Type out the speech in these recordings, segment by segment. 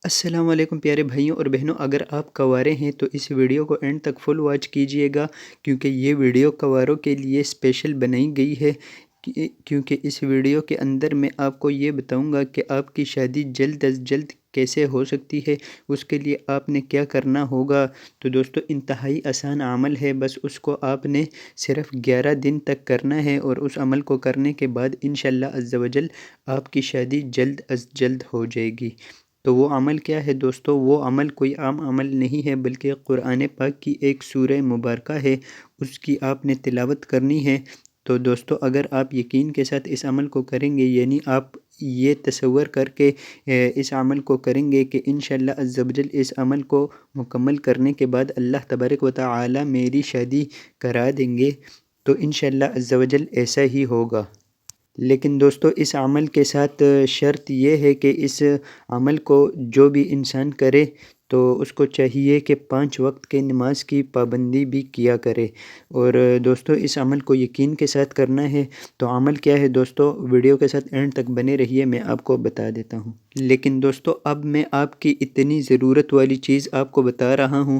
السلام علیکم پیارے بھائیوں اور بہنوں، اگر آپ کنوارے ہیں تو اس ویڈیو کو اینڈ تک فل واچ کیجئے گا، کیونکہ یہ ویڈیو کنواروں کے لیے اسپیشل بنائی گئی ہے۔ کیونکہ اس ویڈیو کے اندر میں آپ کو یہ بتاؤں گا کہ آپ کی شادی جلد از جلد کیسے ہو سکتی ہے، اس کے لیے آپ نے کیا کرنا ہوگا۔ تو دوستو، انتہائی آسان عمل ہے، بس اس کو آپ نے صرف 11 دن تک کرنا ہے، اور اس عمل کو کرنے کے بعد انشاءاللہ عز و جل آپ کی شادی جلد از جلد ہو جائے گی۔ تو وہ عمل کیا ہے دوستو؟ وہ عمل کوئی عام عمل نہیں ہے، بلکہ قرآن پاک کی ایک سورہ مبارکہ ہے، اس کی آپ نے تلاوت کرنی ہے۔ تو دوستو، اگر آپ یقین کے ساتھ اس عمل کو کریں گے، یعنی آپ یہ تصور کر کے اس عمل کو کریں گے کہ انشاءاللہ عز و جل اس عمل کو مکمل کرنے کے بعد اللہ تبارک و تعالی میری شادی کرا دیں گے، تو انشاءاللہ عز و جل ایسا ہی ہوگا۔ لیکن دوستو، اس عمل کے ساتھ شرط یہ ہے کہ اس عمل کو جو بھی انسان کرے تو اس کو چاہیے کہ 5 وقت کے نماز کی پابندی بھی کیا کرے۔ اور دوستو، اس عمل کو یقین کے ساتھ کرنا ہے۔ تو عمل کیا ہے دوستو؟ ویڈیو کے ساتھ اینڈ تک بنے رہیے، میں آپ کو بتا دیتا ہوں۔ لیکن دوستو، اب میں آپ کی اتنی ضرورت والی چیز آپ کو بتا رہا ہوں،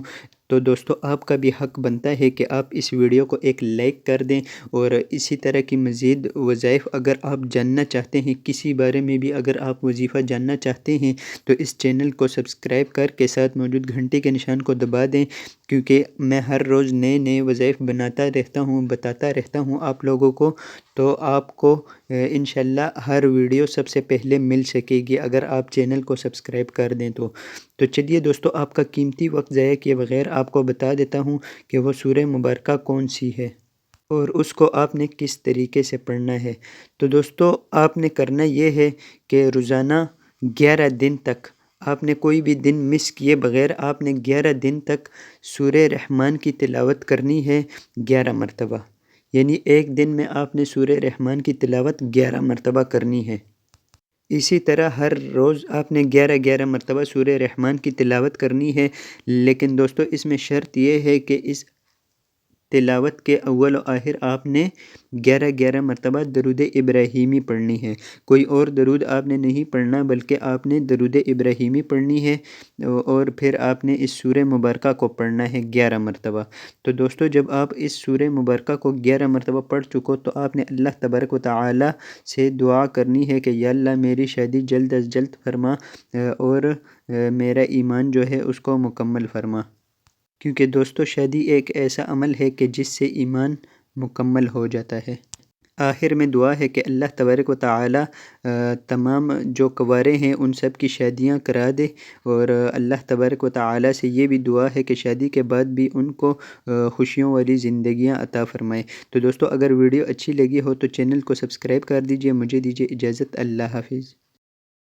تو دوستو آپ کا بھی حق بنتا ہے کہ آپ اس ویڈیو کو ایک لائک کر دیں، اور اسی طرح کی مزید وظائف اگر آپ جاننا چاہتے ہیں، کسی بارے میں بھی اگر آپ وظیفہ جاننا چاہتے ہیں، تو اس چینل کو سبسکرائب کر کے ساتھ موجود گھنٹی کے نشان کو دبا دیں، کیونکہ میں ہر روز نئے نئے وظائف بناتا رہتا ہوں، بتاتا رہتا ہوں آپ لوگوں کو، تو آپ کو انشاءاللہ ہر ویڈیو سب سے پہلے مل سکے گی اگر آپ چینل کو سبسکرائب کر دیں تو چلیے دوستو، آپ کا قیمتی وقت ضائع کیے بغیر آپ کو بتا دیتا ہوں کہ وہ سورہ مبارکہ کون سی ہے اور اس کو آپ نے کس طریقے سے پڑھنا ہے۔ تو دوستو، آپ نے کرنا یہ ہے کہ روزانہ 11 دن تک آپ نے کوئی بھی دن مس کیے بغیر آپ نے 11 دن تک سورہ رحمان کی تلاوت کرنی ہے 11 مرتبہ، یعنی ایک دن میں آپ نے سورہ رحمان کی تلاوت 11 مرتبہ کرنی ہے۔ اسی طرح ہر روز آپ نے 11 مرتبہ سورہ رحمان کی تلاوت کرنی ہے، لیکن دوستو اس میں شرط یہ ہے کہ اس تلاوت کے اول و آخر آپ نے 11 مرتبہ درود ابراہیمی پڑھنی ہے۔ کوئی اور درود آپ نے نہیں پڑھنا، بلکہ آپ نے درود ابراہیمی پڑھنی ہے، اور پھر آپ نے اس سورہ مبارکہ کو پڑھنا ہے 11 مرتبہ۔ تو دوستو، جب آپ اس سورہ مبارکہ کو 11 مرتبہ پڑھ چکو تو آپ نے اللہ تبارک و تعالی سے دعا کرنی ہے کہ یا اللہ میری شادی جلد از جلد فرما، اور میرا ایمان جو ہے اس کو مکمل فرما، کیونکہ دوستو شادی ایک ایسا عمل ہے کہ جس سے ایمان مکمل ہو جاتا ہے۔ آخر میں دعا ہے کہ اللہ تبارک و تعالی تمام جو کنوارے ہیں ان سب کی شادیاں کرا دے، اور اللہ تبارک و تعالی سے یہ بھی دعا ہے کہ شادی کے بعد بھی ان کو خوشیوں والی زندگیاں عطا فرمائے۔ تو دوستو، اگر ویڈیو اچھی لگی ہو تو چینل کو سبسکرائب کر دیجئے، مجھے دیجئے اجازت، اللہ حافظ۔